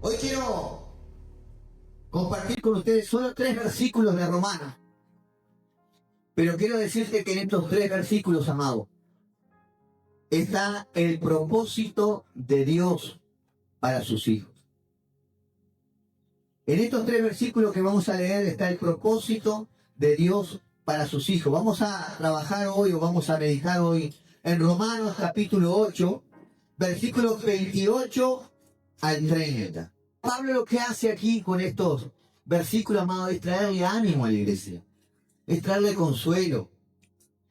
Hoy quiero compartir con ustedes solo 3 versículos de Romanos. Pero quiero decirte que en estos 3 versículos, amado, está el propósito de Dios para sus hijos. En estos 3 versículos que vamos a leer está el propósito de Dios para sus hijos. Vamos a trabajar hoy o vamos a meditar hoy en Romanos capítulo 8, versículos 28 al 30. Pablo lo que hace aquí con estos versículos, amado, es traerle ánimo a la iglesia. Es traerle consuelo.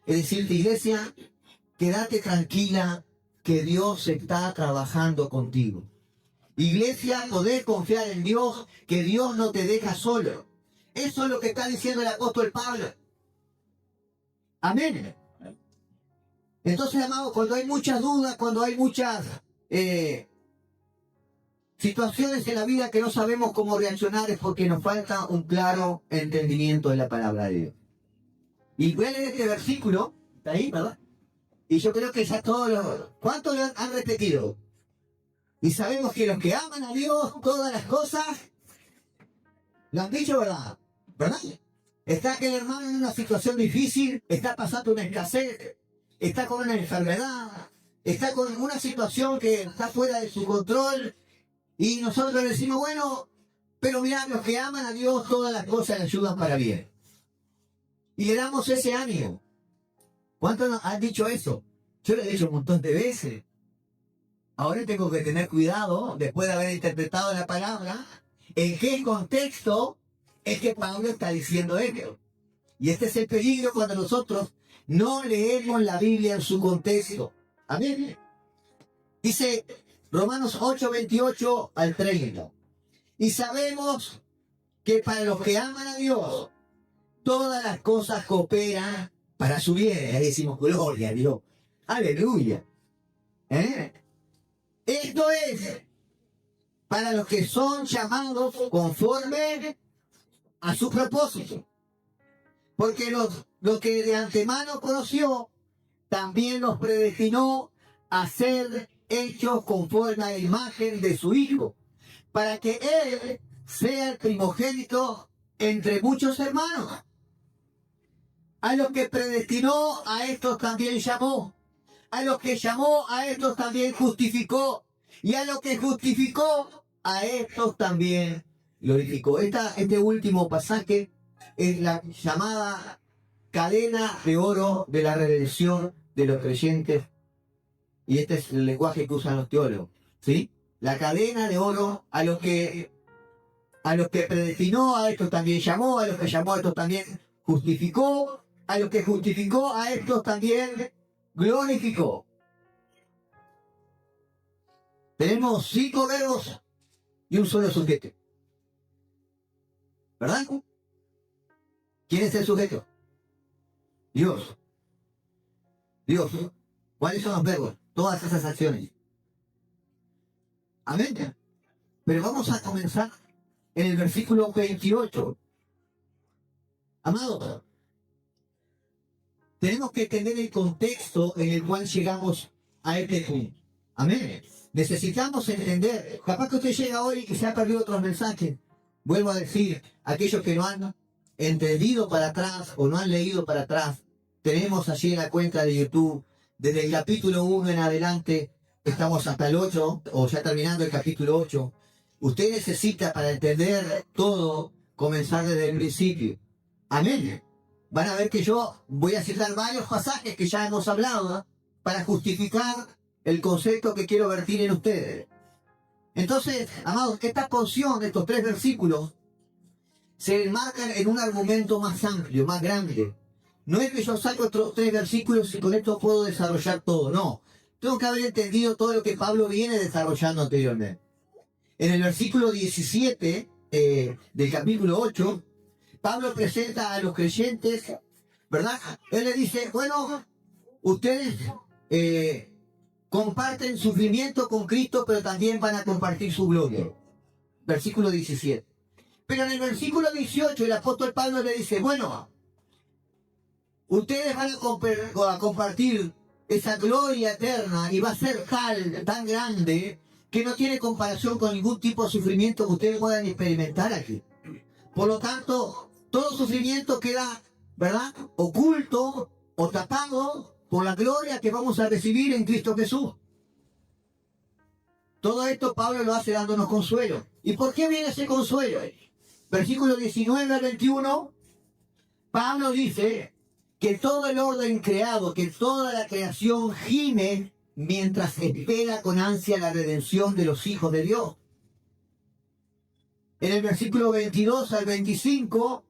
Es decirte, iglesia, quédate tranquila que Dios está trabajando contigo. Iglesia, podés confiar en Dios, que Dios no te deja solo. Eso es lo que está diciendo el apóstol Pablo. Amén. Entonces, amado, cuando hay muchas dudas, cuando hay muchas situaciones en la vida que no sabemos cómo reaccionar, es porque nos falta un claro entendimiento de la palabra de Dios. Y voy a leer este versículo, está ahí, ¿verdad? Y yo creo que ya todos los... ¿Cuántos lo han repetido? Y sabemos que los que aman a Dios, todas las cosas, lo han dicho, ¿verdad? ¿Verdad? Está aquel hermano en una situación difícil, está pasando una escasez, está con una enfermedad, está con una situación que está fuera de su control, y nosotros le decimos, bueno, pero mirá, los que aman a Dios, todas las cosas le ayudan para bien. Y le damos ese ánimo. ¿Cuántos nos han dicho eso? Yo lo he dicho un montón de veces. Ahora tengo que tener cuidado, después de haber interpretado la palabra, en qué contexto es que Pablo está diciendo esto. Y este es el peligro cuando nosotros no leemos la Biblia en su contexto. Amén. Dice Romanos 8, 28 al 30. Y sabemos que para los que aman a Dios, todas las cosas cooperan para su bien. Ahí decimos, gloria a Dios. Aleluya. Esto es para los que son llamados conforme a su propósito. Porque los que de antemano conoció, también los predestinó a ser hechos conforme a la imagen de su Hijo, para que Él sea el primogénito entre muchos hermanos. A los que predestinó, a estos también llamó. A los que llamó, a estos también justificó. Y a los que justificó, a estos también glorificó. Este último pasaje es la llamada cadena de oro de la redención de los creyentes. Y este es el lenguaje que usan los teólogos, ¿sí? La cadena de oro a los que predestinó, a estos también llamó, a los que llamó, a estos también justificó, a los que justificó, a estos también glorificó. Tenemos 5 verbos y un solo sujeto. ¿Verdad? ¿Quién es el sujeto? Dios. Dios. ¿Cuáles son los verbos? Todas esas acciones. Amén. Pero vamos a comenzar en el versículo 28. Amados, tenemos que entender el contexto en el cual llegamos a este punto. Amén. Necesitamos entender. Capaz que usted llega hoy y se ha perdido otros mensajes. Vuelvo a decir, aquellos que no han entendido para atrás o no han leído para atrás, tenemos allí en la cuenta de YouTube, desde el capítulo 1 en adelante, estamos hasta el 8, o ya terminando el capítulo 8. Usted necesita, para entender todo, comenzar desde el principio. Amén. Van a ver que yo voy a citar varios pasajes que ya hemos hablado, ¿eh? Para justificar el concepto que quiero vertir en ustedes. Entonces, amados, esta porción de estos 3 versículos se enmarcan en un argumento más amplio, más grande. No es que yo saco estos 3 versículos y con esto puedo desarrollar todo, no. Tengo que haber entendido todo lo que Pablo viene desarrollando anteriormente. En el versículo 17 del capítulo 8, Pablo presenta a los creyentes, ¿verdad? Él le dice, bueno, ustedes comparten sufrimiento con Cristo, pero también van a compartir su gloria. Versículo 17. Pero en el versículo 18 el apóstol Pablo le dice, bueno, ustedes van a compartir esa gloria eterna y va a ser tan grande que no tiene comparación con ningún tipo de sufrimiento que ustedes puedan experimentar aquí. Por lo tanto, todo sufrimiento queda, ¿verdad?, oculto o tapado por la gloria que vamos a recibir en Cristo Jesús. Todo esto Pablo lo hace dándonos consuelo. ¿Y por qué viene ese consuelo? Versículo 19 al 21, Pablo dice que todo el orden creado, que toda la creación gime mientras espera con ansia la redención de los hijos de Dios. En el versículo 22 al 25,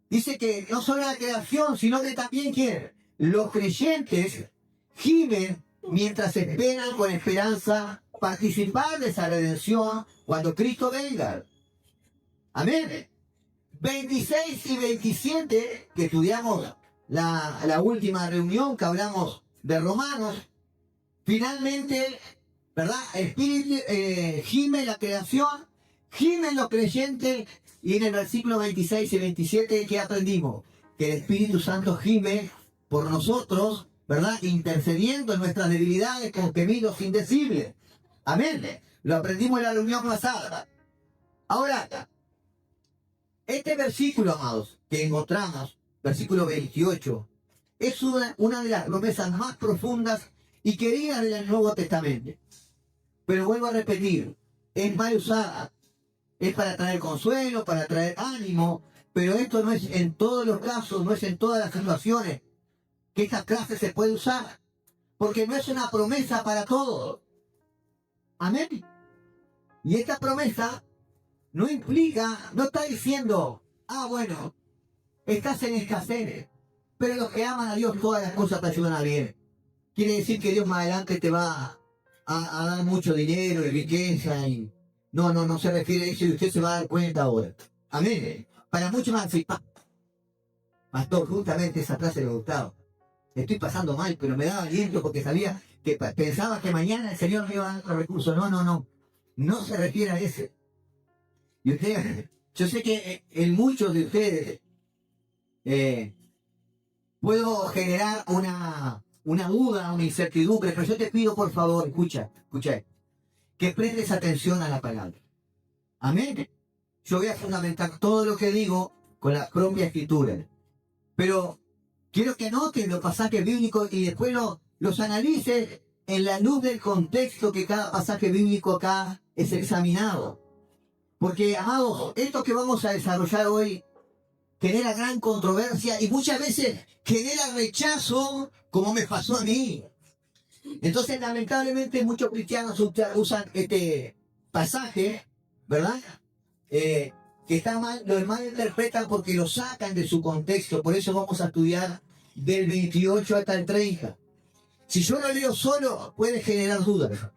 dice que no solo la creación, sino que también que los creyentes gimen mientras esperan con esperanza participar de esa redención cuando Cristo venga. Amén. 26 y 27, que estudiamos la última reunión que hablamos de Romanos, finalmente, ¿verdad? Espíritu, gime la creación, gimen los creyentes, y en el versículo 26 y 27, ¿qué aprendimos? Que el Espíritu Santo gime por nosotros, ¿verdad? Intercediendo en nuestras debilidades con gemidos indecibles. Amén. Lo aprendimos en la reunión pasada. Ahora, este versículo, amados, que encontramos, versículo 28, es una de las promesas más profundas y queridas del Nuevo Testamento. Pero vuelvo a repetir, es mal usada. Es para traer consuelo, para traer ánimo, pero esto no es en todos los casos, no es en todas las situaciones que esta clase se puede usar, porque no es una promesa para todos. Amén. Y esta promesa no implica, no está diciendo, bueno, estás en escasez, pero los que aman a Dios todas las cosas te ayudan a bien. Quiere decir que Dios más adelante te va a dar mucho dinero y riqueza y... No se refiere a eso y usted se va a dar cuenta ahora. Amén. Para muchos más, sí, pastor, justamente esa frase me gustaba. Estoy pasando mal, pero me daba aliento porque sabía que pensaba que mañana el Señor me iba a dar otro recurso. No se refiere a ese. Y usted, yo sé que en muchos de ustedes puedo generar una duda, una incertidumbre, pero yo te pido por favor, escucha, que prestes atención a la palabra. Amén. Yo voy a fundamentar todo lo que digo con la propia escritura. Pero quiero que anoten los pasajes bíblicos y después los analices en la luz del contexto que cada pasaje bíblico acá es examinado. Porque, amados, esto que vamos a desarrollar hoy genera gran controversia y muchas veces genera rechazo, como me pasó a mí. Entonces, lamentablemente, muchos cristianos usan este pasaje, ¿verdad? Que está mal, lo malinterpretan porque lo sacan de su contexto. Por eso vamos a estudiar del 28 hasta el 30. Si yo lo leo solo, puede generar dudas.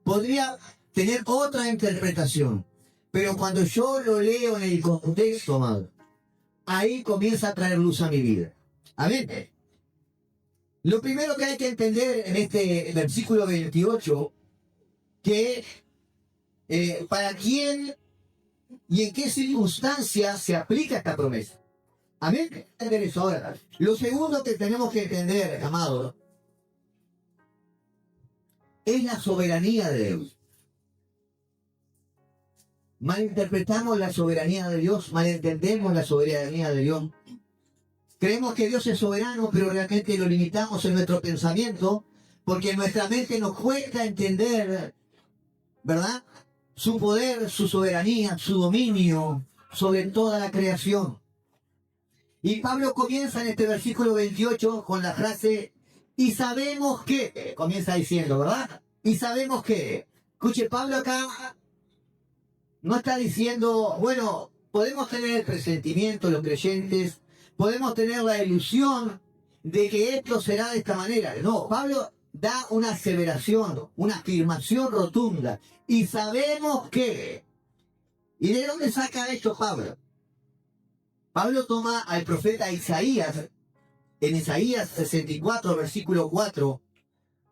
Podría tener otra interpretación. Pero cuando yo lo leo en el contexto, amado, ahí comienza a traer luz a mi vida. Amén. Lo primero que hay que entender en este versículo 28, que para quién y en qué circunstancias se aplica esta promesa. Amén. Entender eso ahora. Lo segundo que tenemos que entender, amado, es la soberanía de Dios. Malinterpretamos la soberanía de Dios, malentendemos la soberanía de Dios. Creemos que Dios es soberano, pero realmente lo limitamos en nuestro pensamiento, porque en nuestra mente nos cuesta entender, ¿verdad?, su poder, su soberanía, su dominio sobre toda la creación. Y Pablo comienza en este versículo 28 con la frase, y sabemos que, comienza diciendo, ¿verdad? Y sabemos que, escuche, Pablo acá no está diciendo, bueno, podemos tener el presentimiento, los creyentes, podemos tener la ilusión de que esto será de esta manera. No, Pablo da una aseveración, una afirmación rotunda. Y sabemos que... ¿Y de dónde saca esto Pablo? Pablo toma al profeta Isaías, en Isaías 64, versículo 4,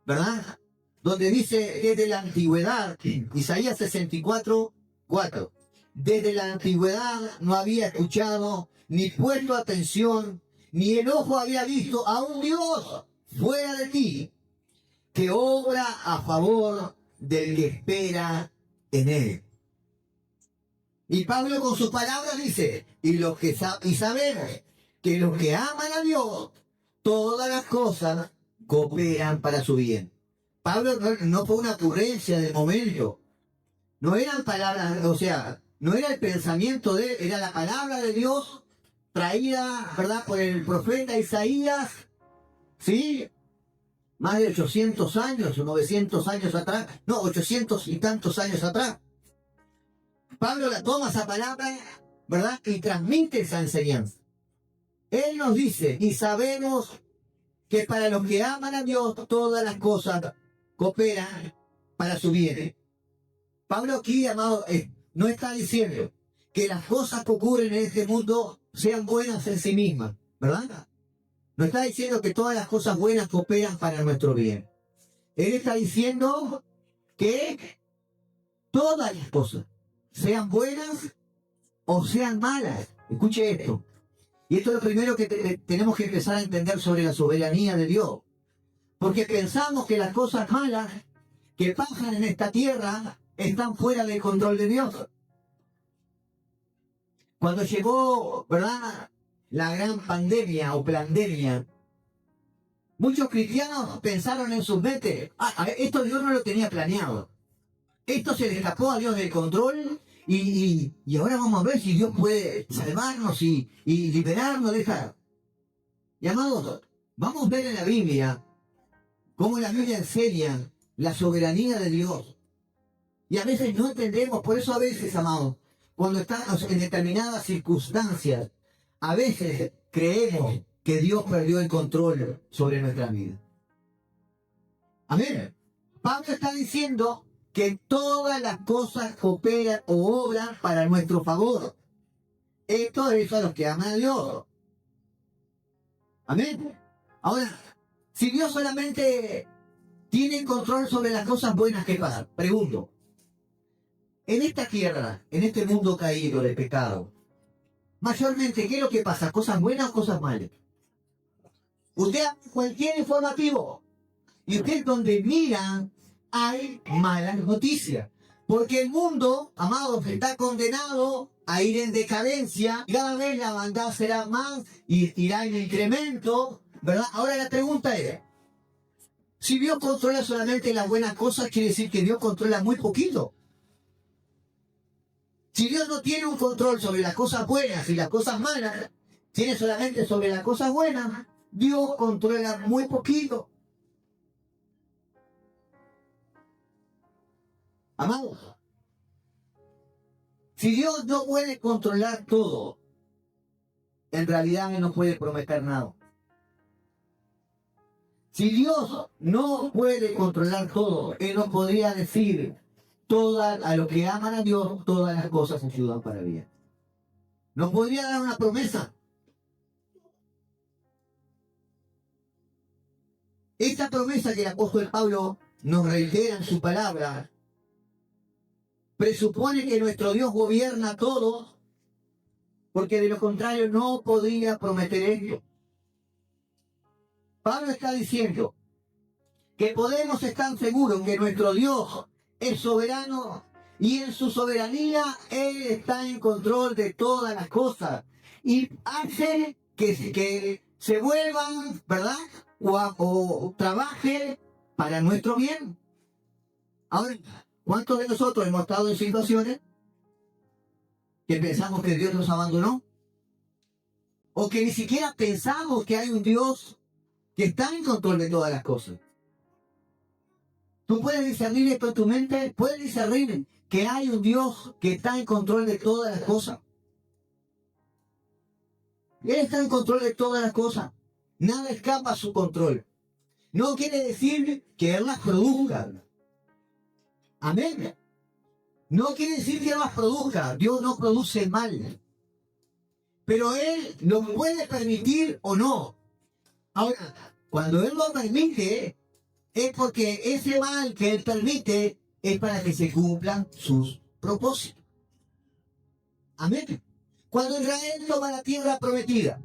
¿verdad? Donde dice, desde la antigüedad, Isaías 64, 4, desde la antigüedad no había escuchado, ni puesto atención, ni el ojo había visto a un Dios fuera de ti, que obra a favor del que espera en él. Y Pablo con sus palabras dice, y sabemos que los que aman a Dios, todas las cosas cooperan para su bien. Pablo no fue una ocurrencia de momento. No eran palabras, o sea, no era el pensamiento de él, era la palabra de Dios traída, ¿verdad?, por el profeta Isaías, ¿sí? Más de 800 años, o 900 años atrás, no, 800 y tantos años atrás. Pablo la toma esa palabra, ¿verdad?, y transmite esa enseñanza. Él nos dice, y sabemos que para los que aman a Dios, todas las cosas cooperan para su bien. Pablo aquí, amado, no está diciendo que las cosas que ocurren en este mundo sean buenas en sí mismas, ¿verdad? No está diciendo que todas las cosas buenas cooperan para nuestro bien. Él está diciendo que todas las cosas, sean buenas o sean malas. Escuche esto. Y esto es lo primero que tenemos que empezar a entender sobre la soberanía de Dios. Porque pensamos que las cosas malas que pasan en esta tierra están fuera del control de Dios. Cuando llegó, ¿verdad?, la gran pandemia o pandemia, muchos cristianos pensaron en sus mentes, esto Dios no lo tenía planeado. Esto se le escapó a Dios del control y ahora vamos a ver si Dios puede salvarnos y liberarnos de esta. Y amados, vamos a ver en la Biblia cómo la Biblia enseña la soberanía de Dios. Y a veces no entendemos, por eso a veces, amados, cuando estamos en determinadas circunstancias, a veces creemos que Dios perdió el control sobre nuestra vida. Amén. Pablo está diciendo que todas las cosas cooperan o obran para nuestro favor. Esto es a los que aman a Dios. Amén. Ahora, si Dios solamente tiene control sobre las cosas buenas que pasan, pregunto, en esta tierra, en este mundo caído de pecado, mayormente, ¿qué es lo que pasa? ¿Cosas buenas o cosas malas? Usted abre cualquier informativo y usted donde mira hay malas noticias. Porque el mundo, amados, está condenado a ir en decadencia. Y cada vez la maldad será más y irá en incremento, ¿verdad? Ahora la pregunta es, si Dios controla solamente las buenas cosas, quiere decir que Dios controla muy poquito. Si Dios no tiene un control sobre las cosas buenas y las cosas malas, tiene solamente sobre las cosas buenas, Dios controla muy poquito. Amados, si Dios no puede controlar todo, en realidad Él no puede prometer nada. Si Dios no puede controlar todo, Él no podría decir, a los que aman a Dios, todas las cosas ayudan para bien. No podría dar una promesa. Esta promesa que el apóstol Pablo nos reitera en su palabra, presupone que nuestro Dios gobierna todo, porque de lo contrario no podría prometer esto. Pablo está diciendo que podemos estar seguros que nuestro Dios es soberano y en su soberanía Él está en control de todas las cosas y hace que se vuelvan, ¿verdad?, o trabaje para nuestro bien. Ahora, ¿cuántos de nosotros hemos estado en situaciones que pensamos que Dios nos abandonó? O que ni siquiera pensamos que hay un Dios que está en control de todas las cosas. ¿Tú puedes discernir esto en tu mente? ¿Puedes discernir que hay un Dios que está en control de todas las cosas? Él está en control de todas las cosas. Nada escapa a su control. No quiere decir que Él las produzca. Amén. No quiere decir que Él las produzca. Dios no produce mal. Pero Él lo puede permitir o no. Ahora, cuando Él lo permite, es porque ese mal que Él permite es para que se cumplan sus propósitos. Amén. Cuando Israel toma la tierra prometida,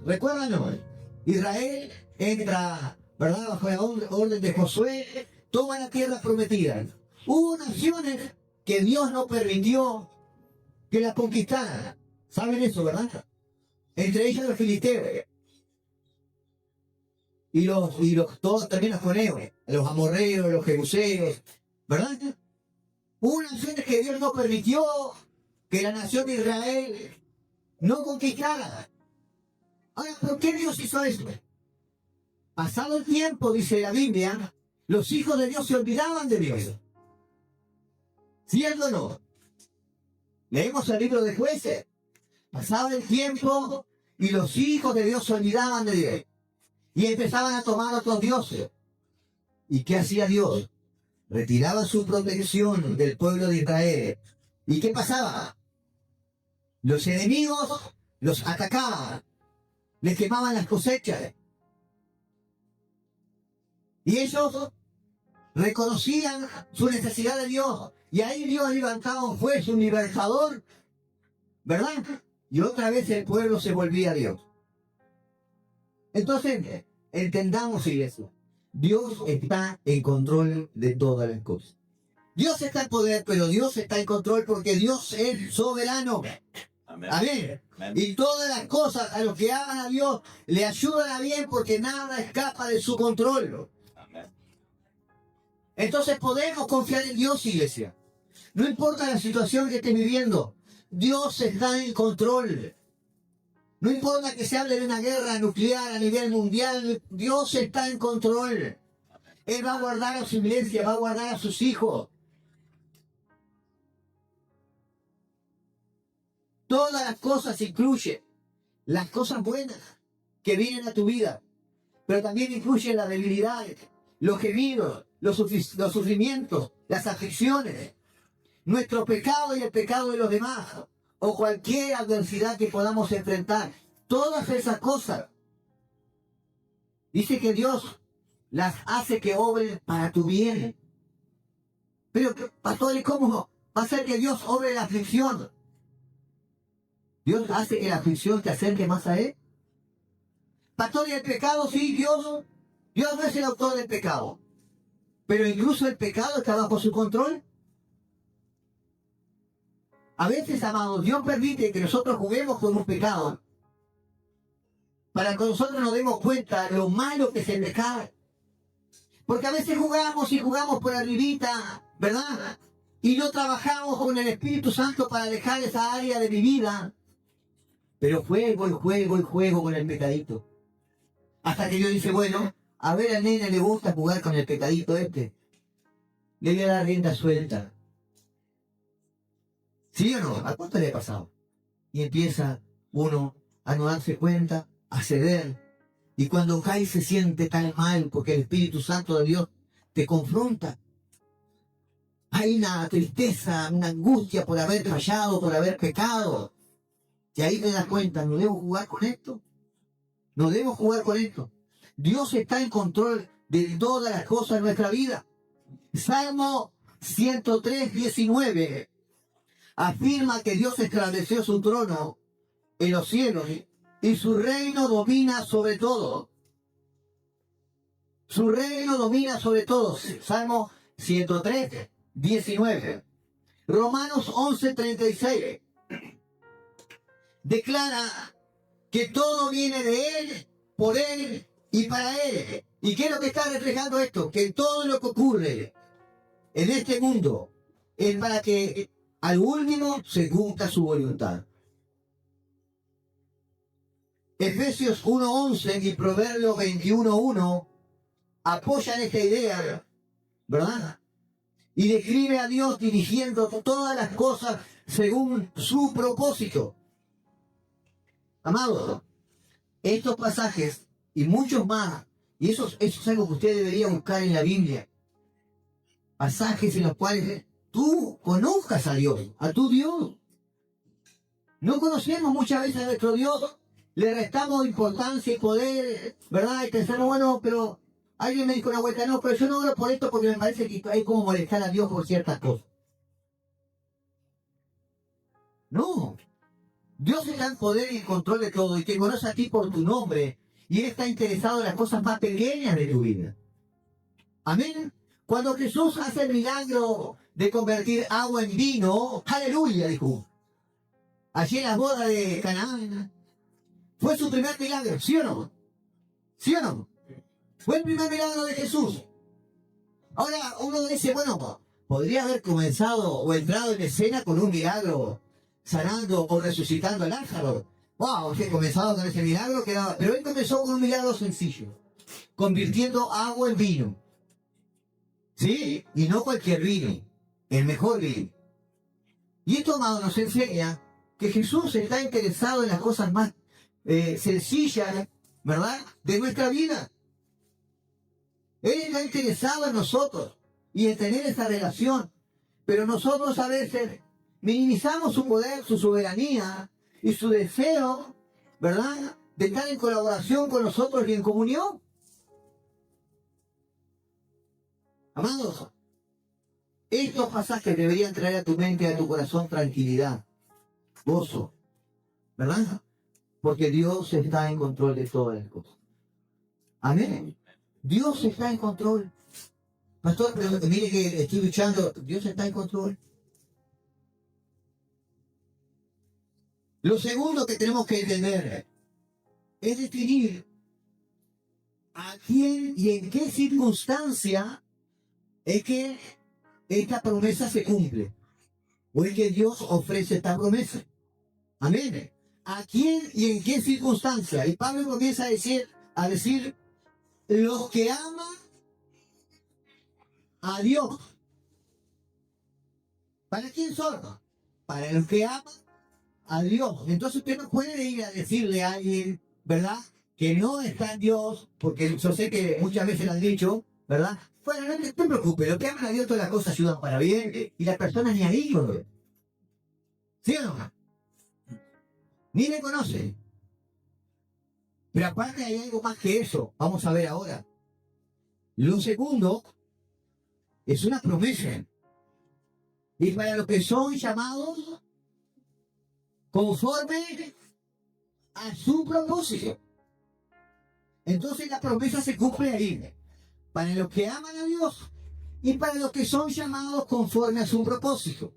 recuérdanos, Israel entra, ¿verdad?, bajo la orden de Josué, toman la tierra prometida. Hubo naciones que Dios no permitió que la conquistaran. ¿Saben eso, verdad? Entre ellos los filisteos. Y todos también los coneos, los amorreos, los jebuseos, ¿verdad? Hubo naciones que Dios no permitió que la nación de Israel no conquistara. Ahora, ¿por qué Dios hizo eso? Pasado el tiempo, dice la Biblia, los hijos de Dios se olvidaban de Dios. ¿Cierto o no? Leemos el libro de Jueces. Pasaba el tiempo y los hijos de Dios se olvidaban de Dios. Y empezaban a tomar otros dioses. ¿Y qué hacía Dios? Retiraba su protección del pueblo de Israel. ¿Y qué pasaba? Los enemigos los atacaban. Les quemaban las cosechas. Y ellos reconocían su necesidad de Dios. Y ahí Dios levantaba un juez, un libertador, ¿verdad? Y otra vez el pueblo se volvía a Dios. Entonces, entendamos, iglesia, Dios está en control de todas las cosas. Dios está en poder, pero Dios está en control porque Dios es soberano. Amén. Amén. Amén. Y todas las cosas a los que aman a Dios le ayudan a bien porque nada escapa de su control. Amén. Entonces podemos confiar en Dios, iglesia. No importa la situación que estés viviendo, Dios está en control. No importa que se hable de una guerra nuclear a nivel mundial, Dios está en control. Él va a guardar a su iglesia, va a guardar a sus hijos. Todas las cosas incluyen las cosas buenas que vienen a tu vida, pero también incluyen las debilidades, los gemidos, los sufrimientos, las aflicciones, nuestro pecado y el pecado de los demás, o cualquier adversidad que podamos enfrentar. Todas esas cosas, dice que Dios las hace que obren para tu bien. Pero, pastor, ¿y cómo va a ser que Dios obre la aflicción? ¿Dios hace que la aflicción te acerque más a Él? Pastor, ¿y el pecado? Sí, Dios no es el autor del pecado. Pero incluso el pecado está bajo su control. A veces, amados, Dios permite que nosotros juguemos con un pecado para que nosotros nos demos cuenta de lo malo que es el pecado. Porque a veces jugamos por arribita, ¿verdad? Y no trabajamos con el Espíritu Santo para dejar esa área de mi vida. Pero juego con el pecadito. Hasta que yo dice, bueno, a ver, al nene le gusta jugar con el pecadito este. Le voy a dar rienda suelta. ¿Sí o no? ¿A cuánto le ha pasado? Y empieza uno a no darse cuenta, a ceder. Y cuando cae se siente tan mal porque el Espíritu Santo de Dios te confronta. Hay una tristeza, una angustia por haber fallado, por haber pecado. Y ahí te das cuenta, ¿no debo jugar con esto? No debo jugar con esto. Dios está en control de todas las cosas de nuestra vida. Salmo 103, 19 afirma que Dios estableció su trono en los cielos y su reino domina sobre todo. Su reino domina sobre todo. Salmo 103, 19. Romanos 11, 36. Declara que todo viene de Él, por Él y para Él. ¿Y qué es lo que está reflejando esto? Que todo lo que ocurre en este mundo es para que al último se cumpla su voluntad. Efesios 1:11 y Proverbios 21:1 apoyan esta idea, ¿verdad? Y describe a Dios dirigiendo todas las cosas según su propósito. Amados, estos pasajes y muchos más, y eso es algo que usted debería buscar en la Biblia, pasajes en los cuales tú conozcas a Dios, a tu Dios. No conocemos muchas veces a nuestro Dios, le restamos importancia y poder, ¿verdad? Y pensamos, bueno, pero alguien me dijo una vuelta, no, pero yo no oro por esto porque me parece que hay como molestar a Dios por ciertas cosas. No. Dios está en poder y en control de todo y te conoce a ti por tu nombre y Él está interesado en las cosas más pequeñas de tu vida. Amén. Cuando Jesús hace el milagro de convertir agua en vino, aleluya, dijo. Allí en la boda de Canaán, fue su primer milagro, ¿sí o no? ¿Sí o no? Fue el primer milagro de Jesús. Ahora uno dice, bueno, podría haber comenzado o entrado en escena con un milagro, sanando o resucitando a Lázaro. Wow, que comenzado con ese milagro quedaba. Pero él comenzó con un milagro sencillo, convirtiendo agua en vino. ¿Sí? Y no cualquier vino, el mejor vino. Y esto, amado, nos enseña que Jesús está interesado en las cosas más sencillas, ¿verdad?, de nuestra vida. Él está interesado en nosotros y en tener esa relación. Pero nosotros a veces minimizamos su poder, su soberanía y su deseo, ¿verdad?, de estar en colaboración con nosotros y en comunión. Amados, estos pasajes deberían traer a tu mente y a tu corazón tranquilidad, gozo, ¿verdad? Porque Dios está en control de todas las cosas. Amén. Dios está en control. Pastor, pero mire que estoy luchando. Dios está en control. Lo segundo que tenemos que entender es definir a quién y en qué circunstancia es que esta promesa se cumple. O es que Dios ofrece esta promesa. Amén. ¿A quién y en qué circunstancia? Y Pablo comienza a decir, los que aman a Dios. ¿Para quién son? Para los que aman a Dios. Entonces usted no puede ir a decirle a alguien, ¿verdad?, que no está en Dios, porque yo sé que muchas veces lo han dicho, ¿verdad? Bueno, no te preocupes, los que aman a Dios todas las cosas ayudan para bien, y las personas ni ahí, ¿no? ¿Sí o no? Ni le conocen. Pero aparte hay algo más que eso. Vamos a ver ahora. Lo segundo es una promesa. Y para los que son llamados conforme a su propósito. Entonces la promesa se cumple ahí. Para los que aman a Dios y para los que son llamados conforme a su propósito.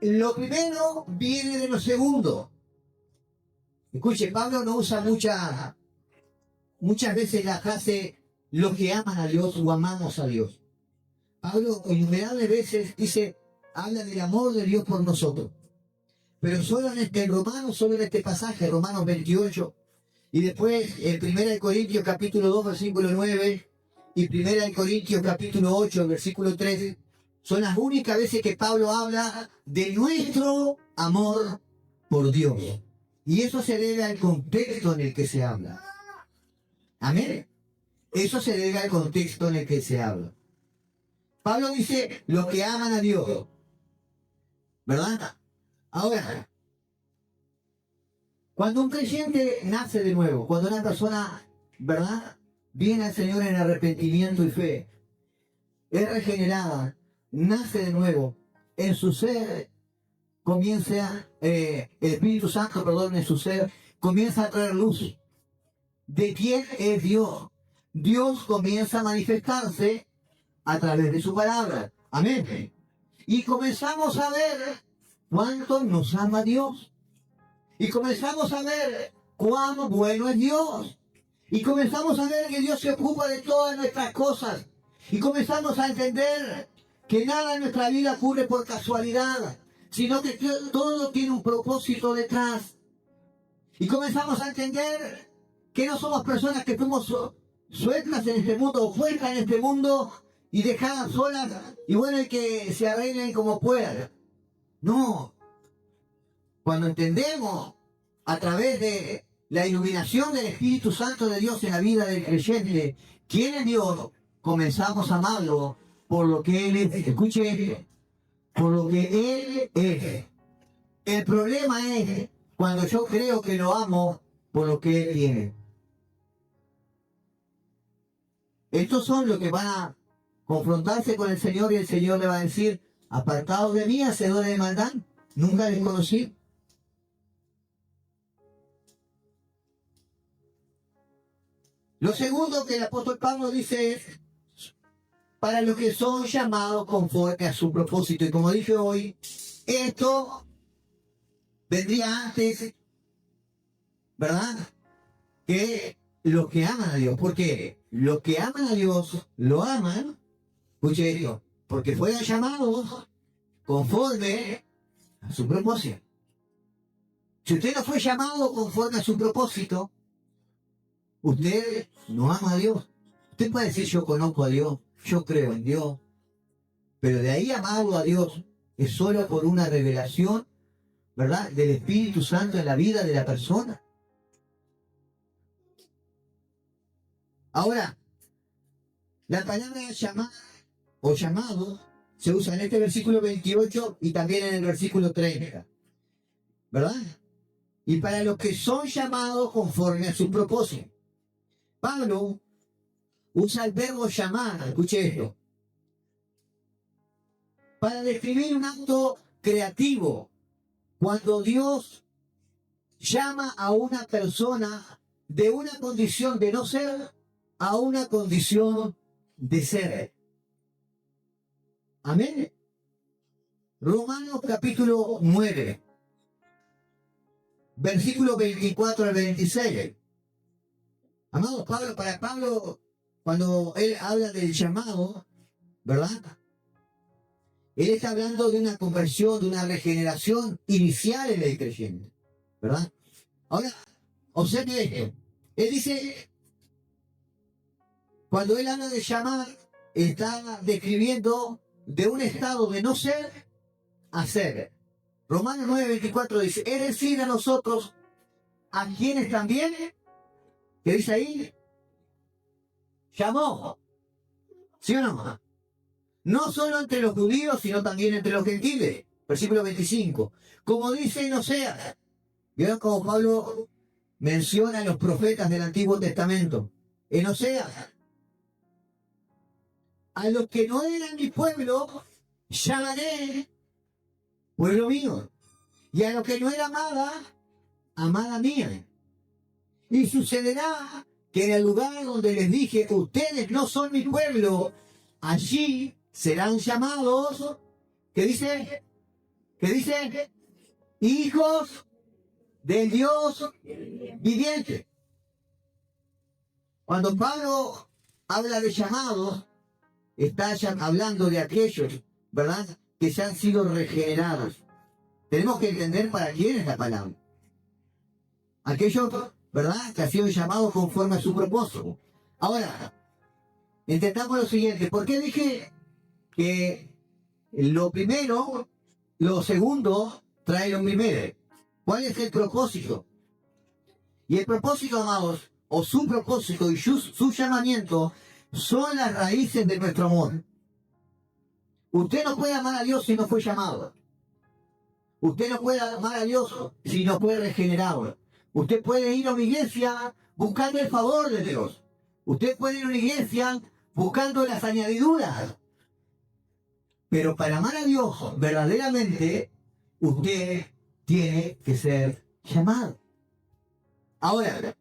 Lo primero viene de lo segundo. Escuche, Pablo no usa muchas veces la frase los que aman a Dios o amamos a Dios. Pablo innumerables veces habla del amor de Dios por nosotros. Pero solo en este pasaje, Romanos 28, y después en 1 Corintios capítulo 2, versículo 9, y 1 Corintios capítulo 8, versículo 13, son las únicas veces que Pablo habla de nuestro amor por Dios. Y eso se debe al contexto en el que se habla. Amén. Eso se debe al contexto en el que se habla. Pablo dice, los que aman a Dios. ¿Verdad? Ahora, cuando un creyente nace de nuevo, cuando una persona, ¿verdad?, viene al Señor en arrepentimiento y fe, es regenerada, nace de nuevo, en su ser comienza, el Espíritu Santo, perdón, en su ser, comienza a traer luz. ¿De quién es Dios? Dios comienza a manifestarse a través de su palabra. Amén. Y comenzamos a ver cuánto nos ama Dios. Y comenzamos a ver cuán bueno es Dios. Y comenzamos a ver que Dios se ocupa de todas nuestras cosas. Y comenzamos a entender que nada en nuestra vida ocurre por casualidad, sino que todo tiene un propósito detrás. Y comenzamos a entender que no somos personas que fuimos sueltas en este mundo o fuertes en este mundo y dejadas solas y bueno, y que se arreglen como puedan. No. Cuando entendemos a través de la iluminación del Espíritu Santo de Dios en la vida del creyente quién es Dios, comenzamos a amarlo por lo que Él es. Escuche esto, por lo que Él es. El problema es cuando yo creo que lo amo por lo que Él tiene. Estos son los que van a confrontarse con el Señor y el Señor le va a decir, apartados de mí, hacedores de maldad, nunca les conocí. Lo segundo que el apóstol Pablo dice es, para los que son llamados conforme a su propósito. Y como dije hoy, esto vendría antes, ¿verdad?, que los que aman a Dios. Porque los que aman a Dios lo aman, escuche esto, porque fueron llamados conforme a su propósito. Si usted no fue llamado conforme a su propósito, usted no ama a Dios. Usted puede decir: yo conozco a Dios, yo creo en Dios, pero de ahí amarlo a Dios es solo por una revelación, ¿verdad?, del Espíritu Santo en la vida de la persona. Ahora, la palabra llamar o llamado se usa en este versículo 28 y también en el versículo 30, ¿verdad? Y para los que son llamados conforme a su propósito. Pablo usa el verbo llamar, escuche esto, para describir un acto creativo. Cuando Dios llama a una persona de una condición de no ser a una condición de ser. Amén. Romanos capítulo 9, versículo 24 al 26. Amado Pablo, para Pablo, cuando él habla del llamado, ¿verdad?, él está hablando de una conversión, de una regeneración inicial en el creyente, ¿verdad? Ahora, observe esto. Él dice, cuando él habla de llamar, está describiendo de un estado de no ser a ser. Romanos 9:24 dice: es decir, a nosotros, a quienes también, ¿qué dice ahí? Llamó. ¿Sí o no? No solo entre los judíos, sino también entre los gentiles. Versículo 25. Como dice en Oseas. ¿Vieron cómo Pablo menciona a los profetas del Antiguo Testamento? En Oseas: a los que no eran mi pueblo, llamaré pueblo mío. Y a los que no era amada, amada mía. Y sucederá que en el lugar donde les dije: ustedes no son mi pueblo, allí serán llamados, ¿qué dice? ¿Qué dice? Hijos del Dios viviente. Cuando Pablo habla de llamados, está hablando de aquellos, ¿verdad?, que se han sido regenerados. Tenemos que entender para quién es la palabra. Aquellos, ¿verdad?, que han sido llamados conforme a su propósito. Ahora, entendamos lo siguiente. ¿Por qué dije que lo primero, lo segundo, trae lo primero? ¿Cuál es el propósito? Y el propósito, amados, o su propósito y su llamamiento, son las raíces de nuestro amor. Usted no puede amar a Dios si no fue llamado. Usted no puede amar a Dios si no fue regenerado. Usted puede ir a una iglesia buscando el favor de Dios. Usted puede ir a una iglesia buscando las añadiduras. Pero para amar a Dios verdaderamente, usted tiene que ser llamado. Ahora,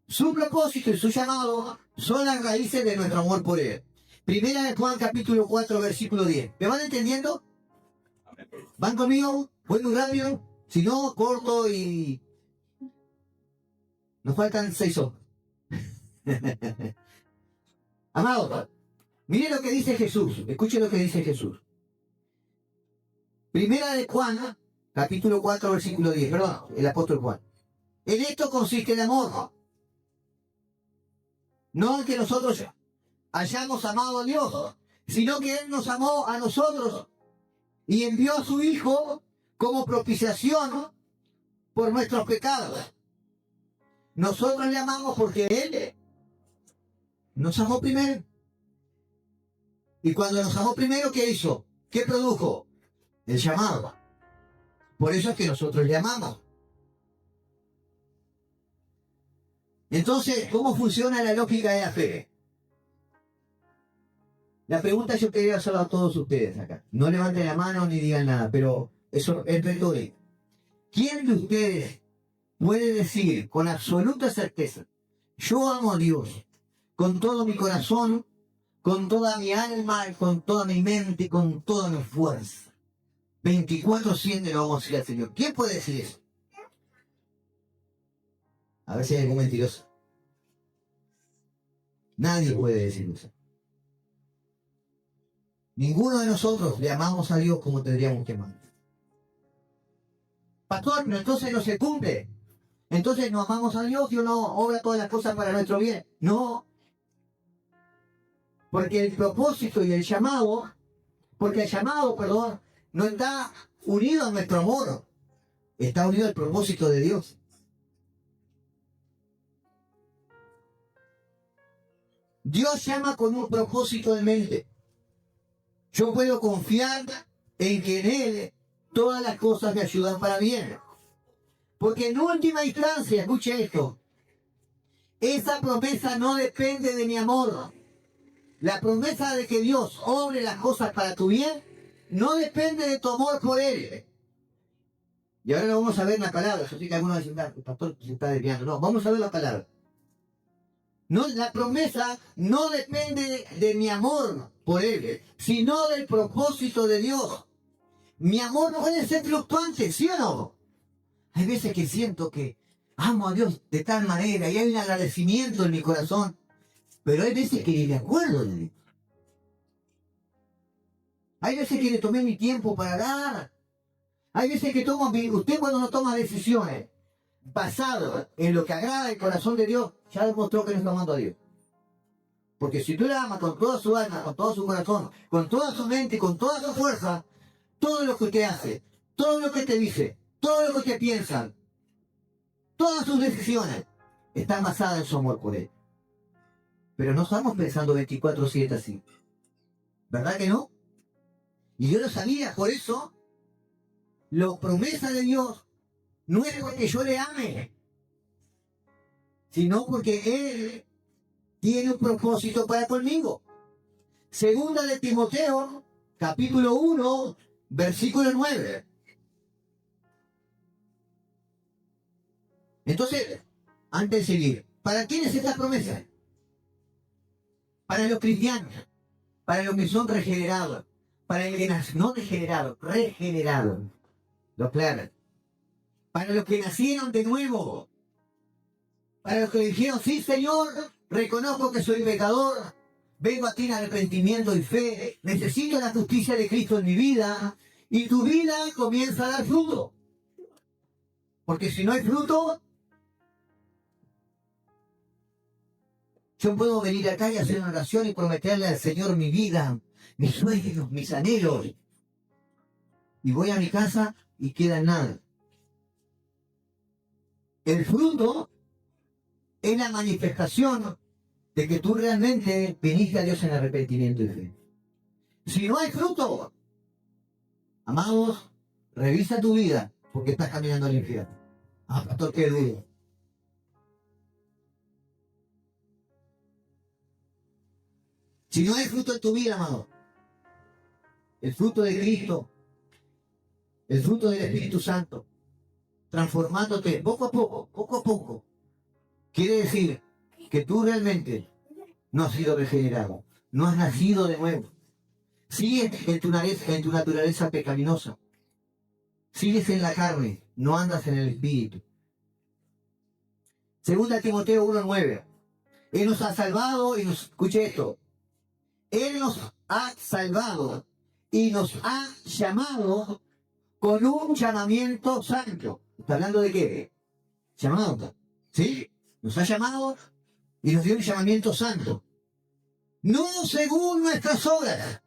su propósito y su llamado son las raíces de nuestro amor por Él. Primera de Juan capítulo 4, versículo 10. ¿Me van entendiendo? ¿Van conmigo? ¿Voy muy rápido? Si no, corto y... nos faltan 6 horas. Amado, mire lo que dice Jesús. Escuche lo que dice Jesús. Primera de Juan, capítulo 4, versículo 10. Perdón, el apóstol Juan. En esto consiste el amor. No en que nosotros hayamos amado a Dios, sino que Él nos amó a nosotros y envió a su Hijo como propiciación por nuestros pecados. Nosotros le amamos porque Él nos amó primero. Y cuando nos amó primero, ¿qué hizo? ¿Qué produjo? El llamado. Por eso es que nosotros le amamos. Entonces, ¿cómo funciona la lógica de la fe? La pregunta yo quería hacerla a todos ustedes acá. No levanten la mano ni digan nada, pero eso es retórico. ¿Quién de ustedes puede decir con absoluta certeza: yo amo a Dios con todo mi corazón, con toda mi alma, con toda mi mente y con toda mi fuerza. 24/7 lo vamos a decir al Señor. ¿Quién puede decir eso? A ver si hay algún mentiroso. Nadie puede decir eso. Ninguno de nosotros le amamos a Dios como tendríamos que amar. Pastor, pero entonces no se cumple. Entonces no amamos a Dios, Dios no obra todas las cosas para nuestro bien. No. Porque el propósito y el llamado, no está unido a nuestro amor. Está unido al propósito de Dios. Dios llama con un propósito en mente. Yo puedo confiar en que en Él todas las cosas me ayudan para bien. Porque en última instancia, escuche esto, esa promesa no depende de mi amor. La promesa de que Dios obre las cosas para tu bien no depende de tu amor por Él. Y ahora lo vamos a ver en la palabra. Yo sé que algunos dicen, el pastor se está desviando. No, vamos a ver la palabra. No, la promesa no depende de mi amor por Él, sino del propósito de Dios. Mi amor no puede ser fluctuante, ¿sí o no? Hay veces que siento que amo a Dios de tal manera y hay un agradecimiento en mi corazón, pero hay veces que ni me acuerdo de Dios. Hay veces que le tomé mi tiempo para dar. Hay veces que usted cuando no toma decisiones basado en lo que agrada el corazón de Dios, ya demostró que no está amando a Dios. Porque si tú le amas con toda su alma, con todo su corazón, con toda su mente y con toda su fuerza, todo lo que usted hace, todo lo que te dice, todo lo que usted piensa, todas sus decisiones, están basadas en su amor por Él. Pero no estamos pensando 24/7 así. ¿Verdad que no? Y yo lo sabía, por eso, la promesa de Dios no es porque yo le ame, sino porque Él tiene un propósito para conmigo. Segunda de Timoteo, capítulo 1, versículo 9. Entonces, antes de seguir, ¿para quién es esta promesa? Para los cristianos, para los que son regenerados, para el que no regenerado, regenerado, lo claro. Para los que nacieron de nuevo, para los que dijeron, sí Señor, reconozco que soy pecador, vengo a ti en arrepentimiento y fe, necesito la justicia de Cristo en mi vida, y tu vida comienza a dar fruto. Porque si no hay fruto, yo puedo venir acá y hacer una oración y prometerle al Señor mi vida, mis sueños, mis anhelos, y voy a mi casa y queda en nada. El fruto es la manifestación de que tú realmente viniste a Dios en arrepentimiento y fe. Si no hay fruto, amados, revisa tu vida porque estás caminando al infierno. Ah, pastor, qué duro. Si no hay fruto en tu vida, amado, el fruto de Cristo, el fruto del Espíritu Santo, transformándote poco a poco, quiere decir que tú realmente no has sido regenerado, no has nacido de nuevo. Sigues en tu naturaleza pecaminosa, sigues en la carne, no andas en el Espíritu. Segunda Timoteo 1:9. Él nos ha salvado y escuche esto, Él nos ha salvado y nos ha llamado con un llamamiento santo. ¿Está hablando de qué? Llamado. ¿Sí? Nos ha llamado y nos dio un llamamiento santo. No según nuestras obras.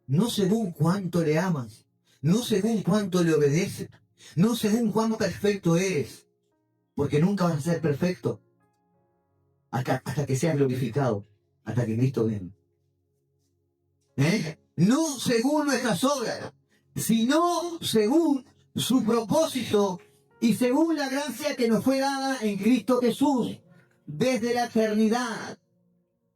No según cuánto le amas. No según cuánto le obedeces. No según cuán perfecto eres. Porque nunca vas a ser perfecto. Hasta que seas glorificado. Hasta que Cristo venga. No según nuestras obras, sino según su propósito y según la gracia que nos fue dada en Cristo Jesús desde la eternidad.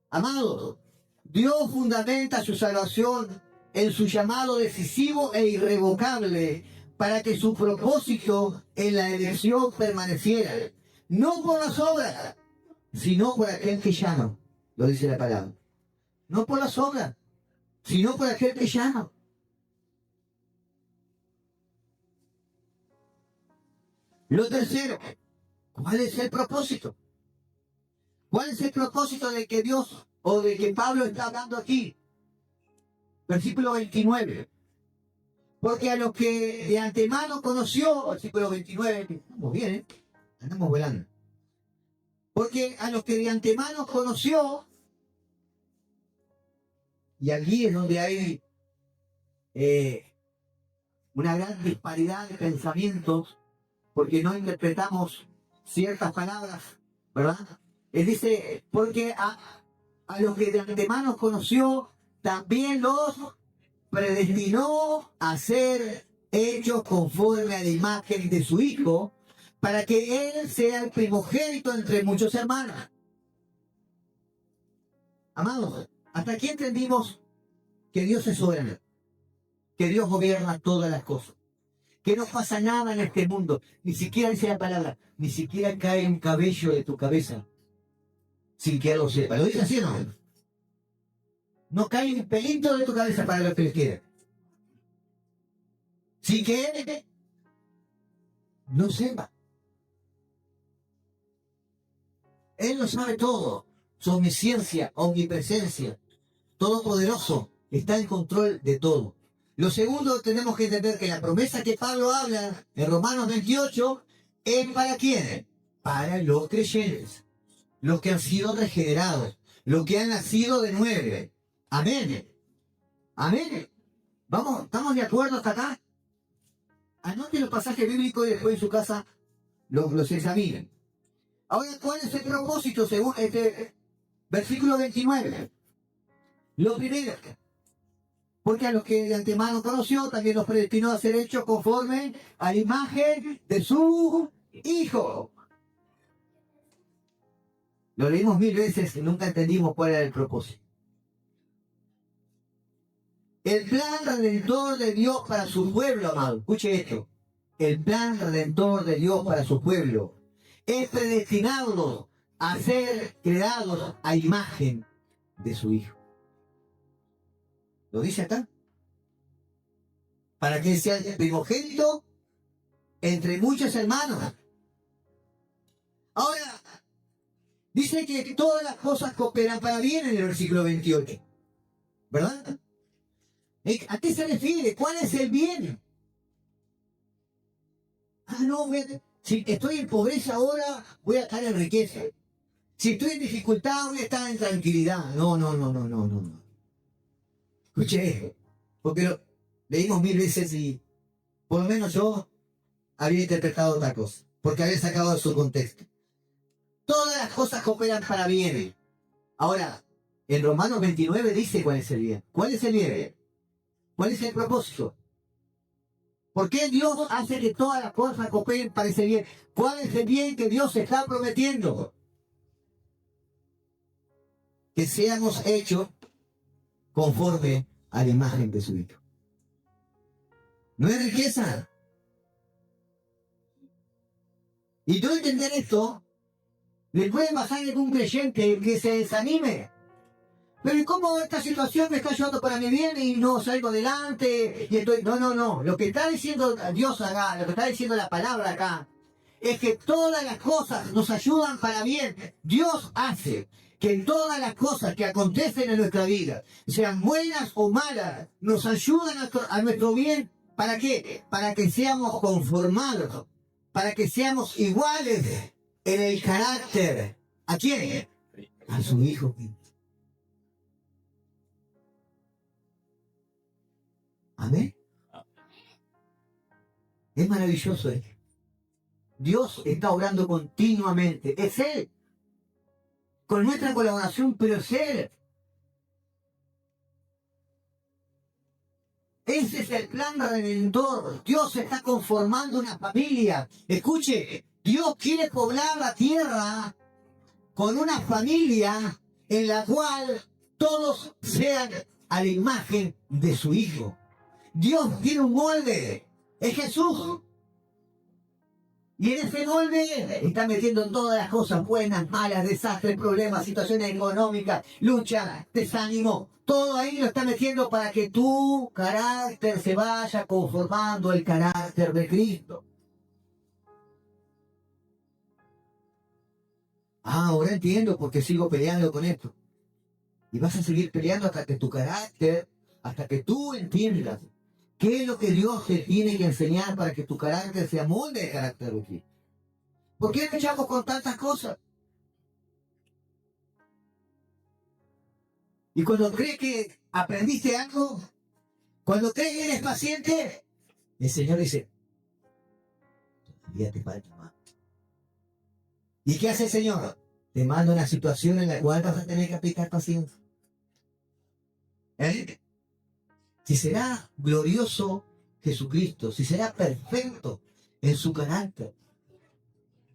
Amados, Dios fundamenta su salvación en su llamado decisivo e irrevocable para que su propósito en la elección permaneciera, no por las obras, sino por aquel que llama, lo dice la palabra. no por las obras, sino por aquel que llama. Lo tercero, ¿cuál es el propósito? ¿Cuál es el propósito de que Dios o de que Pablo está hablando aquí? Versículo 29. Porque a los que de antemano conoció, versículo 29, estamos bien, andamos volando. Porque a los que de antemano conoció, y allí es donde hay una gran disparidad de pensamientos, porque no interpretamos ciertas palabras, ¿verdad? Él dice, porque a los que de antemano conoció, también los predestinó a ser hechos conforme a la imagen de su Hijo, para que Él sea el primogénito entre muchos hermanos. Amados, hasta aquí entendimos que Dios es soberano, que Dios gobierna todas las cosas, que no pasa nada en este mundo, ni siquiera dice la palabra, ni siquiera cae un cabello de tu cabeza sin que Él lo sepa. ¿Lo dice así o no? No cae un pelito de tu cabeza para lo que Él quiere, sin que Él no sepa. Él lo sabe todo, su omnisciencia, omnipresencia, todopoderoso, está en control de todo. Lo segundo, tenemos que entender que la promesa que Pablo habla en Romanos 28 es ¿para quién? Para los creyentes, los que han sido regenerados, los que han nacido de nuevo. Amén. Amén. Vamos, ¿estamos de acuerdo hasta acá? Anoten los pasajes bíblicos y después en su casa los examinen. Ahora, ¿cuál es el propósito según este versículo 29? Lo primero, porque a los que de antemano conoció, también los predestinó a ser hechos conforme a la imagen de su Hijo. Lo leímos 1000 veces y nunca entendimos cuál era el propósito. El plan redentor de Dios para su pueblo, amado. Escuche esto. El plan redentor de Dios para su pueblo es predestinarlos a ser creados a imagen de su Hijo. ¿Lo dice acá? Para que sea el primogénito entre muchos hermanos. Ahora, dice que todas las cosas cooperan para bien en el versículo 28. ¿Verdad? ¿A qué se refiere? ¿Cuál es el bien? No, si estoy en pobreza ahora, voy a estar en riqueza. Si estoy en dificultad, voy a estar en tranquilidad. No. Escuché, porque lo leímos 1000 veces y por lo menos yo había interpretado otra cosa, porque había sacado de su contexto. Todas las cosas cooperan para bien. Ahora, en Romanos 29 dice cuál es el bien. ¿Cuál es el bien? ¿Cuál es el propósito? ¿Por qué Dios hace que todas las cosas cooperen para ese bien? ¿Cuál es el bien que Dios está prometiendo? Que seamos hechos conforme a la imagen de su Hijo. No es riqueza. Y tú entender esto, le puede pasar a algún creyente que se desanime. Pero ¿y cómo esta situación me está ayudando para mi bien y no salgo adelante? Y estoy... No. Lo que está diciendo Dios acá, lo que está diciendo la palabra acá, es que todas las cosas nos ayudan para bien. Dios hace que todas las cosas que acontecen en nuestra vida, sean buenas o malas, nos ayudan a nuestro bien. ¿Para qué? Para que seamos conformados, para que seamos iguales en el carácter. ¿A quién? A su Hijo. Amén. Es maravilloso esto. Dios está obrando continuamente. Es Él. Con nuestra colaboración, pero es Él. Ese es el plan redentor. Dios está conformando una familia. Escuche, Dios quiere poblar la tierra con una familia en la cual todos sean a la imagen de su Hijo. Dios tiene un molde. Es Jesús. Y en ese molde está metiendo todas las cosas buenas, malas, desastres, problemas, situaciones económicas, lucha, desánimo. Todo ahí lo está metiendo para que tu carácter se vaya conformando el carácter de Cristo. Ah, ahora entiendo por qué sigo peleando con esto. Y vas a seguir peleando hasta que tu carácter, hasta que tú entiendas qué es lo que Dios te tiene que enseñar para que tu carácter se amolde de carácter de Cristo. ¿Por qué luchamos con tantas cosas? Y cuando crees que aprendiste algo, cuando crees que eres paciente, el Señor dice, todavía te falta más. ¿Y qué hace el Señor? Te manda una situación en la cual vas a tener que aplicar paciencia. ¿Eh? Si será glorioso Jesucristo, si será perfecto en su carácter.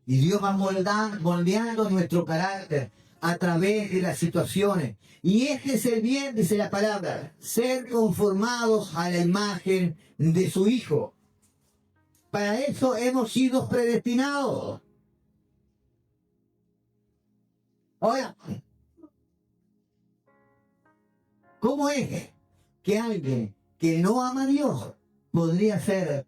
Y Dios va moldeando nuestro carácter a través de las situaciones. Y este es el bien, dice la palabra, ser conformados a la imagen de su Hijo. Para eso hemos sido predestinados. Ahora, ¿cómo es que alguien que no ama a Dios podría ser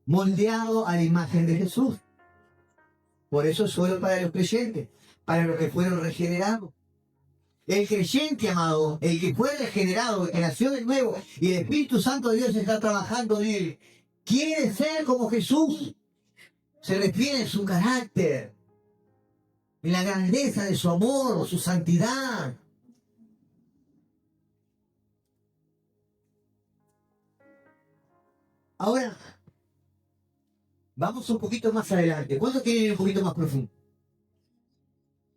moldeado a la imagen de Jesús? Por eso es solo para los creyentes, para los que fueron regenerados. El creyente, amado, el que fue regenerado, el que nació de nuevo, y el Espíritu Santo de Dios está trabajando en él, quiere ser como Jesús. Se refiere en su carácter, en la grandeza de su amor, su santidad. Ahora, vamos un poquito más adelante. ¿Cuántos quieren ir un poquito más profundo?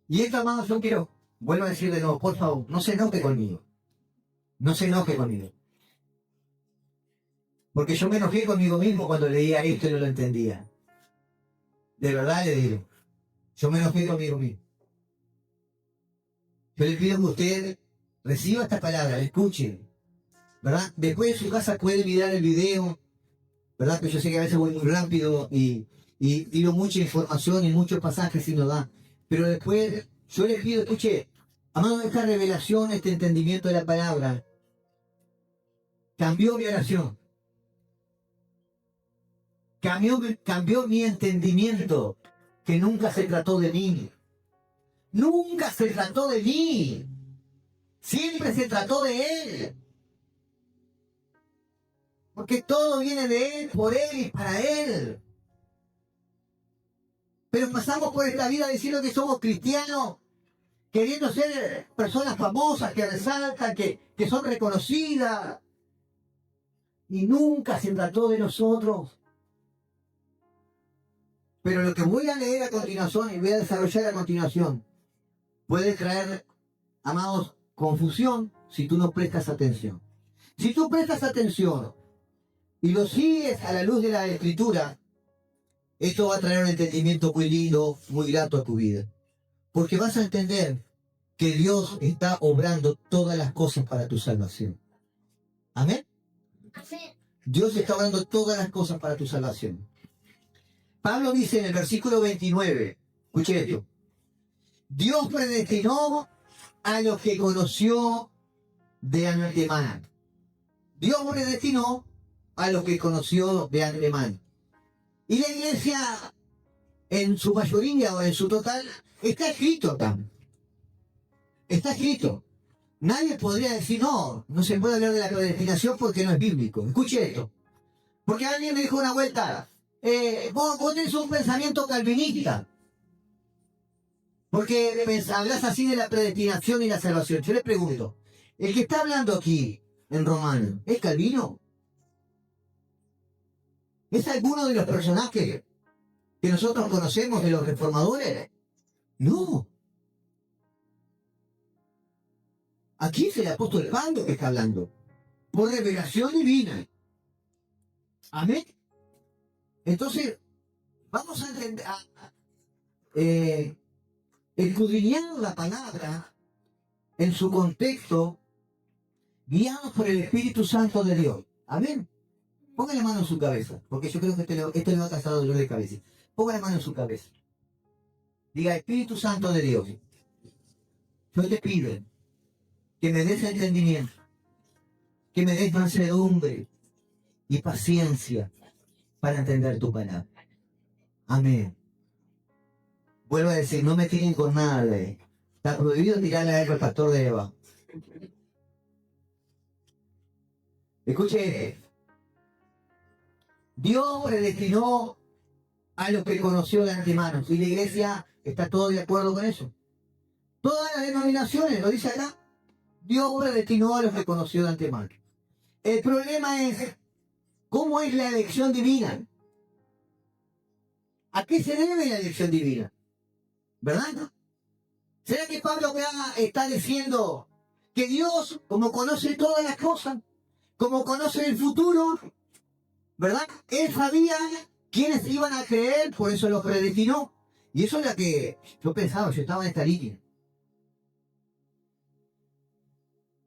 Y esto, amado, yo quiero, vuelvo a decir de nuevo, por favor, no se enoje conmigo. No se enoje conmigo. Porque yo me enojé conmigo mismo cuando leía esto y no lo entendía. De verdad le digo. Yo me enojé conmigo mismo. Yo le pido que usted reciba esta palabra, escuche. ¿Verdad? Después de su casa puede mirar el video. ¿Verdad? Que yo sé que a veces voy muy rápido y tiro mucha información y muchos pasajes y no da. Pero después yo le pido, escuche, amado, esta revelación, este entendimiento de la palabra, cambió mi oración. Cambió mi entendimiento, que nunca se trató de mí. Nunca se trató de mí. Siempre se trató de Él. Porque todo viene de Él, por Él y para Él. Pero pasamos por esta vida diciendo que somos cristianos, queriendo ser personas famosas que resaltan, que son reconocidas. Y nunca se trató de nosotros. Pero lo que voy a leer a continuación y voy a desarrollar a continuación puede traer, amados, confusión si tú no prestas atención. Si tú prestas atención y lo sigues a la luz de la Escritura, esto va a traer un entendimiento muy lindo, muy grato a tu vida. Porque vas a entender que Dios está obrando todas las cosas para tu salvación. ¿Amén? Dios está obrando todas las cosas para tu salvación. Pablo dice en el versículo 29, escuche esto, Dios predestinó a los que conoció de antemano. Dios predestinó a los que conoció de antemano. Y la iglesia, en su mayoría o en su total, está escrito acá. Está escrito. Nadie podría decir, no se puede hablar de la predestinación porque no es bíblico. Escuche esto. Porque alguien me dijo una vuelta, vos tenés un pensamiento calvinista. Porque hablas así de la predestinación y la salvación. Yo le pregunto, el que está hablando aquí en Romano, ¿es Calvino? ¿Es alguno de los personajes que nosotros conocemos de los reformadores? No. Aquí es el apóstol Pablo que está hablando, por revelación divina. Amén. Entonces, vamos a entender, escudriñar la palabra en su contexto, guiados por el Espíritu Santo de Dios. Amén. Ponga la mano en su cabeza, porque yo creo que esto le va a causar dolor de cabeza. Ponga la mano en su cabeza. Diga, Espíritu Santo de Dios, yo te pido que me des entendimiento, que me des mansedumbre y paciencia para entender tu palabra. Amén. Vuelvo a decir, no me tiren con nada, está prohibido tirarle a él al pastor de Eva. Escuche, Dios predestinó a los que conoció de antemano, y la iglesia está todo de acuerdo con eso. Todas las denominaciones, lo dice acá, Dios predestinó a los que conoció de antemano. El problema es, ¿cómo es la elección divina? ¿A qué se debe la elección divina? ¿Verdad? ¿Será que Pablo está diciendo que Dios, como conoce todas las cosas, como conoce el futuro, ¿verdad? Él sabía quiénes iban a creer, por eso los predestinó. Y eso es lo que yo pensaba, yo estaba en esta línea.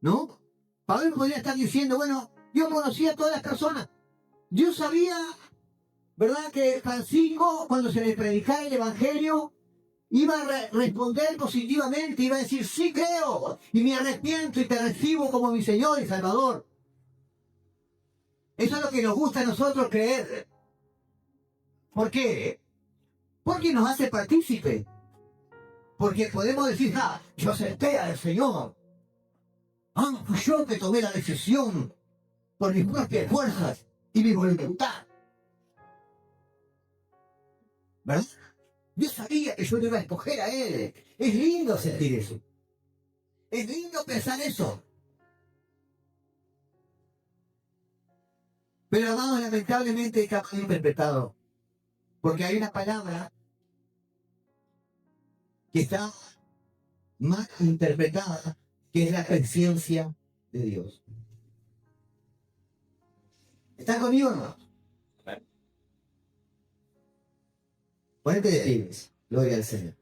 ¿No? Pablo podría estar diciendo, bueno, Dios conocía a todas las personas. Dios sabía, ¿verdad?, que Francisco, cuando se le predicara el Evangelio, iba a responder positivamente, iba a decir, sí creo, y me arrepiento y te recibo como mi Señor y Salvador. Eso es lo que nos gusta a nosotros creer. ¿Por qué? Porque nos hace partícipe. Porque podemos decir, yo acepté al Señor. Fui yo que tomé la decisión por mis propias fuerzas y mi voluntad. ¿Verdad? Yo sabía que yo lo iba a escoger a Él. Es lindo sentir eso. Es lindo pensar eso. Pero amados, lamentablemente está mal interpretado. Porque hay una palabra que está mal interpretada, que es la presencia de Dios. ¿Están conmigo o no? Ponete de pie. Gloria al Señor.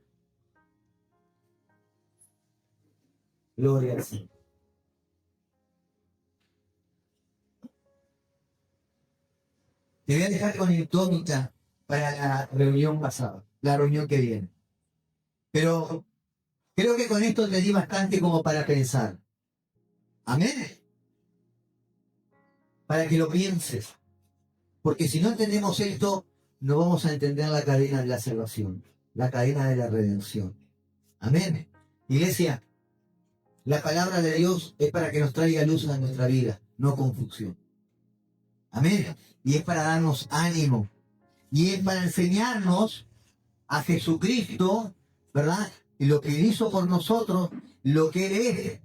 Gloria al Señor. Te voy a dejar con incógnita para la reunión pasada, la reunión que viene. Pero creo que con esto te di bastante como para pensar. Amén. Para que lo pienses. Porque si no entendemos esto, no vamos a entender la cadena de la salvación, la cadena de la redención. Amén. Iglesia, la palabra de Dios es para que nos traiga luz a nuestra vida, no confusión. Amén. Y es para darnos ánimo. Y es para enseñarnos a Jesucristo, ¿verdad? Y lo que Él hizo por nosotros, lo que Él es.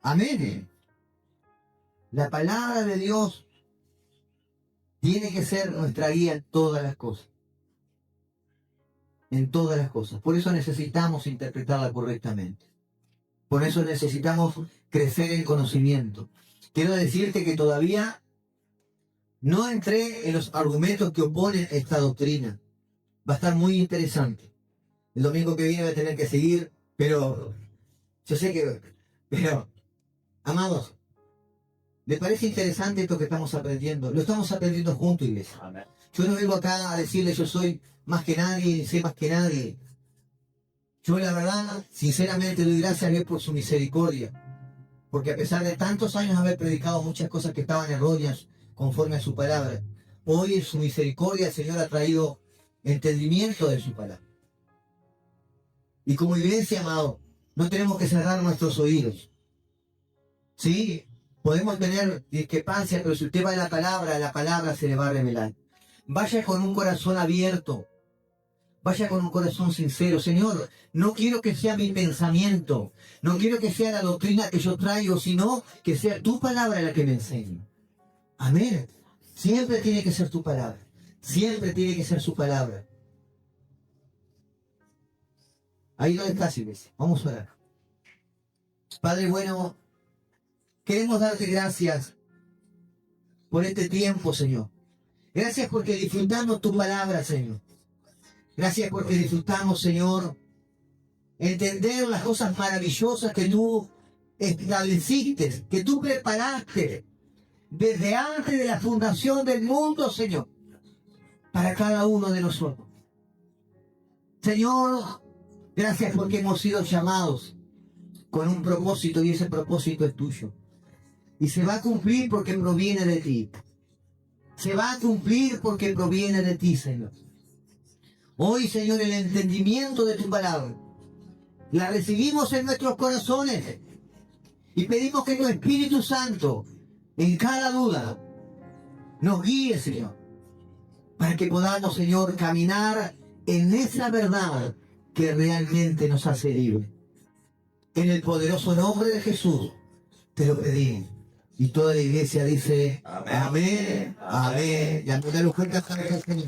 Amén. La palabra de Dios tiene que ser nuestra guía en todas las cosas. En todas las cosas. Por eso necesitamos interpretarla correctamente. Por eso necesitamos crecer en conocimiento. Quiero decirte que todavía no entré en los argumentos que oponen esta doctrina. Va a estar muy interesante. El domingo que viene voy a tener que seguir, pero yo sé que... Pero, amados, ¿les parece interesante esto que estamos aprendiendo? Lo estamos aprendiendo juntos, iglesia. Amén. Yo no vengo acá a decirles yo soy más que nadie, sé más que nadie. Yo la verdad, sinceramente, doy gracias a Dios por su misericordia. Porque a pesar de tantos años haber predicado muchas cosas que estaban erróneas conforme a su palabra, hoy en su misericordia el Señor ha traído entendimiento de su palabra. Y como iglesia, amado, no tenemos que cerrar nuestros oídos. Sí, podemos tener discrepancias, pero si usted va a la palabra se le va a revelar. Vaya con un corazón abierto. Vaya con un corazón sincero. Señor, no quiero que sea mi pensamiento. No quiero que sea la doctrina que yo traigo, sino que sea tu palabra la que me enseñe. Amén. Siempre tiene que ser tu palabra. Siempre tiene que ser su palabra. Ahí no estás, iglesia. Vamos a orar. Padre bueno, queremos darte gracias por este tiempo, Señor. Gracias porque disfrutamos tu palabra, Señor. Gracias porque disfrutamos, Señor, entender las cosas maravillosas que tú estableciste, que tú preparaste desde antes de la fundación del mundo, Señor, para cada uno de nosotros. Señor, gracias porque hemos sido llamados con un propósito y ese propósito es tuyo. Y se va a cumplir porque proviene de ti. Se va a cumplir porque proviene de ti, Señor. Hoy, Señor, el entendimiento de tu palabra la recibimos en nuestros corazones y pedimos que tu Espíritu Santo en cada duda nos guíe, Señor, para que podamos, Señor, caminar en esa verdad que realmente nos hace libres. En el poderoso nombre de Jesús te lo pedí. Y toda la iglesia dice amén, amén. Y al poner los cuentas, Señor.